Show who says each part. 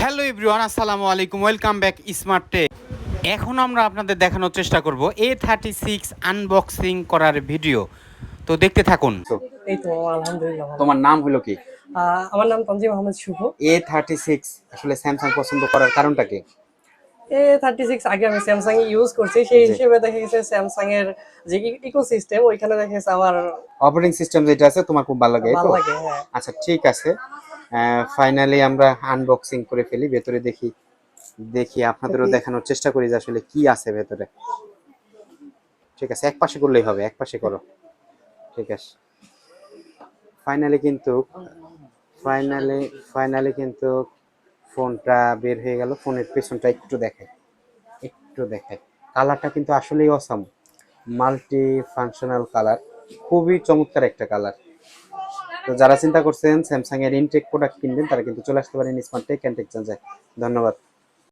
Speaker 1: Hello everyone, আসসালামু আলাইকুম, welcome back smart take. এখন আমরা আপনাদের দেখানোর চেষ্টা করব A36 আনবক্সিং করার ভিডিও। তো দেখতে থাকুন।
Speaker 2: এই তো আলহামদুলিল্লাহ ভালো।
Speaker 1: তোমার নাম হলো কি?
Speaker 2: আমার নাম তানজিম আহমেদ শুভ।
Speaker 1: A36 আসলে স্যামসাং পছন্দ করার কারণটা কি?
Speaker 2: A36 আগে আমি স্যামসাং ইউজ করছি, সেই
Speaker 1: জি।
Speaker 2: হিসেবে দেখা গেছে স্যামসাং এর যে ইকোসিস্টেম ওইখানে দেখা গেছে আমার
Speaker 1: অপারেটিং সিস্টেম যেটা আছে তোমার খুব ভালো লাগে, এই
Speaker 2: ভালো
Speaker 1: তো?
Speaker 2: লাগে। হ্যাঁ,
Speaker 1: আচ্ছা, ঠিক আছে। ফাইনালি আমরা আনবক্সিং করে ফেলি, ভেতরে দেখি দেখি আপনাদেরও
Speaker 2: দেখি।
Speaker 1: দেখানোর চেষ্টা করি যে আসলে কি আছে ভেতরে। ঠিক আছে, এক পাশে করলেই হবে, এক পাশে করো। ঠিক আছে। ফাইনালি কিন্তু ফাইনালি ফাইনালি কিন্তু ফোনটা বের হয়ে গেল। ফোনের পেছনটা একটু দেখায় কালারটা কিন্তু আসলেই অসাম, মাল্টি ফাংশনাল কালার, খুবই চমৎকার একটা কালার। তো যারা চিন্তা করছেন স্যামসাং এর ইনটেক প্রোডাক্ট কিনবেন তারা কিন্তু চলে আসতে পারেন smart tech and tech changer. ধন্যবাদ।